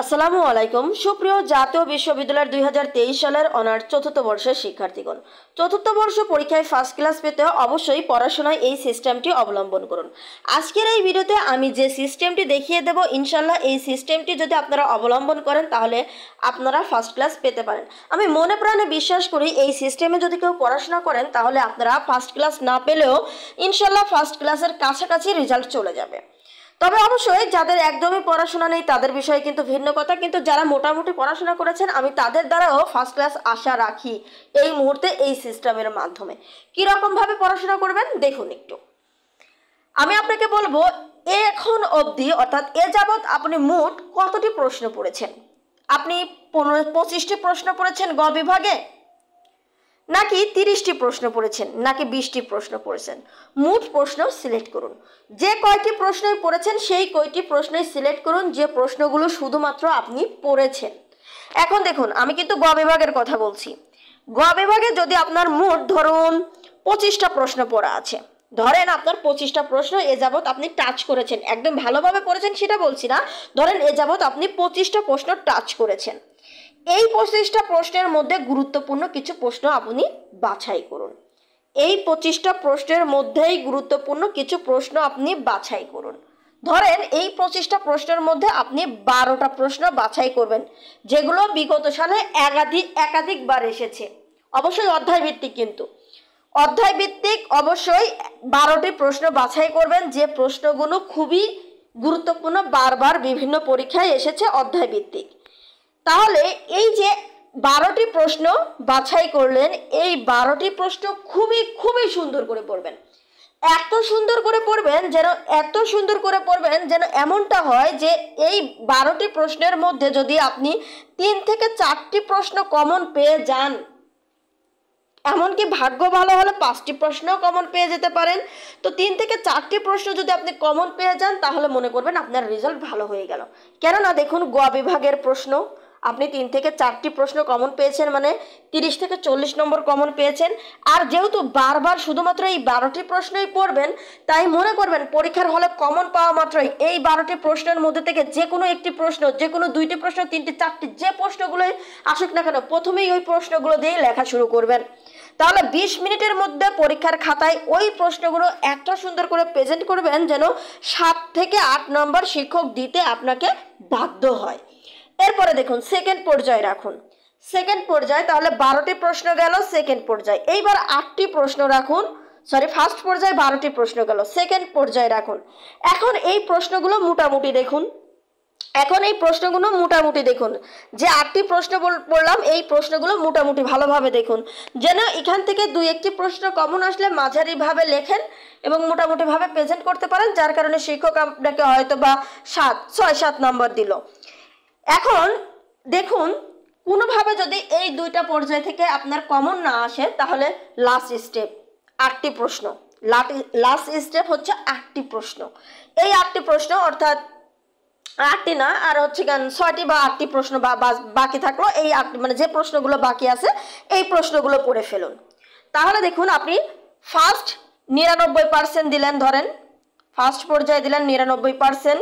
আসসালামু আলাইকুম সুপ্রিয় জাতীয় বিশ্ববিদ্যালয়ের 2023 সালের অনার্স চতুর্থ বর্ষের শিক্ষার্থীগণ। চতুর্থ বর্ষ পরীক্ষায় ফার্স্ট ক্লাস পেতে অবশ্যই পড়াশোনায় এই সিস্টেমটি অবলম্বন করুন। আজকের এই ভিডিওতে আমি যে সিস্টেমটি দেখিয়ে দেব, ইনশাল্লাহ এই সিস্টেমটি যদি আপনারা অবলম্বন করেন তাহলে আপনারা ফার্স্ট ক্লাস পেতে পারেন। আমি মনে প্রাণে বিশ্বাস করি এই সিস্টেমে যদি কেউ পড়াশোনা করেন তাহলে আপনারা ফার্স্ট ক্লাস না পেলেও ইনশাল্লাহ ফার্স্ট ক্লাসের কাছাকাছি রেজাল্ট চলে যাবে। তবে অবশ্যই যাদের একদমই পড়াশোনা নেই তাদের বিষয়ে কিন্তু ভিন্ন কথা, কিন্তু যারা মোটামুটি পড়াশোনা করেছেন আমি তাদের দ্বারাও ফার্স্ট ক্লাস আশা রাখি এই মুহূর্তে এই সিস্টেমের মাধ্যমে। কীরকম ভাবে পড়াশোনা করবেন দেখুন একটু। আমি আপনাকে বলবো এখন অবধি অর্থাৎ এ যাবৎ আপনি মোট কতটি প্রশ্ন পড়েছেন? আপনি 25টি প্রশ্ন পড়েছেন গ বিভাগে, নাকি 30টি প্রশ্ন পড়েছেন, নাকি 20টি প্রশ্ন পড়েছেন? মোট প্রশ্ন সিলেক্ট করুন। যে কয়টি প্রশ্নই পড়েছেন সেই কয়টি প্রশ্নই সিলেক্ট করুন যে প্রশ্নগুলো শুধুমাত্র আপনি পড়েছেন। এখন দেখুন আমি কিন্তু গ বিভাগের কথা বলছি। গ বিভাগে যদি আপনার মোট ধরুন 25টা প্রশ্ন পড়া আছে, ধরেন আপনার 25টা প্রশ্ন এ যাবৎ আপনি টাচ করেছেন, একদম ভালোভাবে পড়েছেন সেটা বলছি না, ধরেন এ যাবৎ আপনি 25টা প্রশ্ন টাচ করেছেন। এই 25টা প্রশ্নের মধ্যে গুরুত্বপূর্ণ কিছু প্রশ্ন আপনি বাছাই করুন। এই 25টা প্রশ্নের মধ্যেই গুরুত্বপূর্ণ কিছু প্রশ্ন আপনি বাছাই করুন। ধরেন এই 25টা প্রশ্নের মধ্যে আপনি 12টা প্রশ্ন বাছাই করবেন যেগুলো বিগত সালে একাধিকবার এসেছে। অবশ্যই অধ্যায় ভিত্তিক, কিন্তু অধ্যায় ভিত্তিক অবশ্যই 12টি প্রশ্ন বাছাই করবেন যে প্রশ্নগুলো খুবই গুরুত্বপূর্ণ, বারবার বিভিন্ন পরীক্ষায় এসেছে অধ্যায় ভিত্তিক। তাহলে এই যে 12টি প্রশ্ন বাছাই করলেন, এই 12টি প্রশ্ন খুবই সুন্দর করে পড়বেন। এত সুন্দর করে পড়বেন যেন এমনটা হয় যে এই 12টি প্রশ্নের মধ্যে যদি আপনি 3 থেকে 4টি প্রশ্ন কমন পেয়ে যান, এমনকি ভাগ্য ভালো হলে 5টি প্রশ্নও কমন পেয়ে যেতে পারেন। তো 3 থেকে 4টি প্রশ্ন যদি আপনি কমন পেয়ে যান তাহলে মনে করবেন আপনার রেজাল্ট ভালো হয়ে গেল। কেননা দেখুন গ বিভাগের প্রশ্ন আপনি 3 থেকে 4টি প্রশ্ন কমন পেয়েছেন, মানে 30 থেকে 40 নম্বর কমন পেয়েছেন। আর যেহেতু বারবার শুধুমাত্র এই 12টি প্রশ্নই পড়বেন, তাই মনে করবেন পরীক্ষার হলে কমন পাওয়া মাত্রই এই 12টি প্রশ্নের মধ্যে থেকে যে কোনো একটি প্রশ্ন, যে কোনো 2টি প্রশ্ন, 3টি, 4টি, যে প্রশ্নগুলোই আসুক না কেন প্রথমেই ওই প্রশ্নগুলো দিয়ে লেখা শুরু করবেন। তাহলে 20 মিনিটের মধ্যে পরীক্ষার খাতায় ওই প্রশ্নগুলো একটা সুন্দর করে প্রেজেন্ট করবেন যেন 7 থেকে 8 নম্বর শিক্ষক দিতে আপনাকে বাধ্য হয়। এরপরে দেখুন সেকেন্ড পর্যায়ে রাখুন। সেকেন্ড পর্যায়ে তাহলে 12টি প্রশ্ন গেল সেকেন্ড পর্যায়ে। এইবার 8টি প্রশ্ন রাখুন, ফার্স্ট পর্যায়ে 12টি প্রশ্ন গেল, সেকেন্ড পর্যায়ে রাখুন। এখন এই প্রশ্নগুলো মোটামুটি দেখুন। যে 8টি প্রশ্ন বললাম এই প্রশ্নগুলো মোটামুটি ভালোভাবে দেখুন, যেন এখান থেকে 2-1টি প্রশ্ন কমন আসলে মাঝারিভাবে লেখেন এবং মোটামুটিভাবে প্রেজেন্ট করতে পারেন, যার কারণে শিক্ষক আপনাকে হয়তো বা 6-7 নম্বর দিল। এখন দেখুন কোনোভাবে যদি এই 2টা পর্যায় থেকে আপনার কমন না আসে তাহলে লাস্ট স্টেপ 8টি প্রশ্ন, লাস্ট স্টেপ হচ্ছে 8টি প্রশ্ন। এই 8টি প্রশ্ন অর্থাৎ 8টি না, আর হচ্ছে 6টি বা 8টি প্রশ্ন বাকি থাকলো, এই 8 মানে যে প্রশ্নগুলো বাকি আছে এই প্রশ্নগুলো পড়ে ফেলুন। তাহলে দেখুন আপনি ফার্স্ট 99% দিলেন, ধরেন ফার্স্ট পর্যায়ে দিলেন 99%,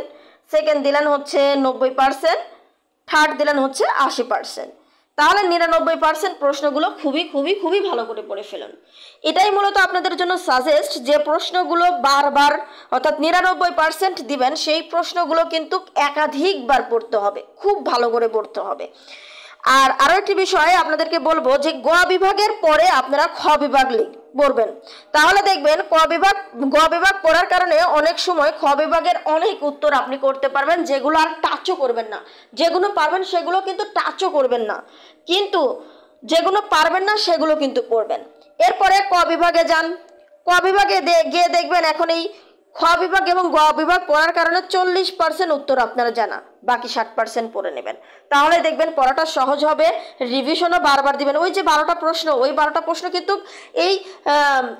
সেকেন্ড দিলেন হচ্ছে 90%, থার্ড দিলেন হচ্ছে 80%। তাহলে 99% প্রশ্নগুলো খুবই ভালো করে পড়ে ফেলুন। এটাই মূলত আপনাদের জন্য সাজেস্ট যে প্রশ্নগুলো বারবার অর্থাৎ 99% দিবেন সেই প্রশ্নগুলো কিন্তু একাধিকবার পড়তে হবে, খুব ভালো করে পড়তে হবে। আর আরো একটি বিষয় আপনাদেরকে বলবো যে গ বিভাগের পরে আপনারা খ বিভাগ পড়বেন। তাহলে দেখবেন গ বিভাগ পড়ার কারণে অনেক সময় খ বিভাগের অনেক উত্তর আপনি করতে পারবেন যেগুলো আর টাচও করবেন না। যেগুলো পারবেন সেগুলো কিন্তু টাচও করবেন না, কিন্তু যেগুলো পারবেন না সেগুলো কিন্তু পড়বেন। এরপরে ক বিভাগে যান। ক বিভাগে গিয়ে দেখবেন এখন এই খ বিভাগ এবং গ বিভাগ পড়ার কারণে 40% উত্তর আপনারা জানা, বাকি 60% পড়ে নেবেন। তাহলে দেখবেন পড়াটা সহজ হবে, রিভিশনও বারবার দিবেন। ওই যে 12টা প্রশ্ন, ওই 12টা প্রশ্ন কিন্তু এই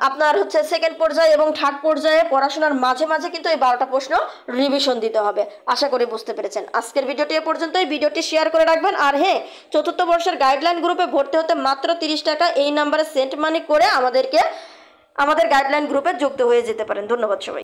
আপনার হচ্ছে সেকেন্ড পর্যায়ে এবং থার্ড পর্যায়ে পড়াশোনার মাঝে মাঝে কিন্তু এই 12টা প্রশ্ন রিভিশন দিতে হবে। আশা করি বুঝতে পেরেছেন। আজকের ভিডিওটি এ পর্যন্তই। ভিডিওটি শেয়ার করে রাখবেন। আর হ্যাঁ, চতুর্থ বর্ষের গাইডলাইন গ্রুপে ভর্তি হতে মাত্র 30 টাকা এই নাম্বারে সেন্ট মানি করে আমাদের গাইডলাইন গ্রুপে যুক্ত হয়ে যেতে পারেন। ধন্যবাদ সবাই।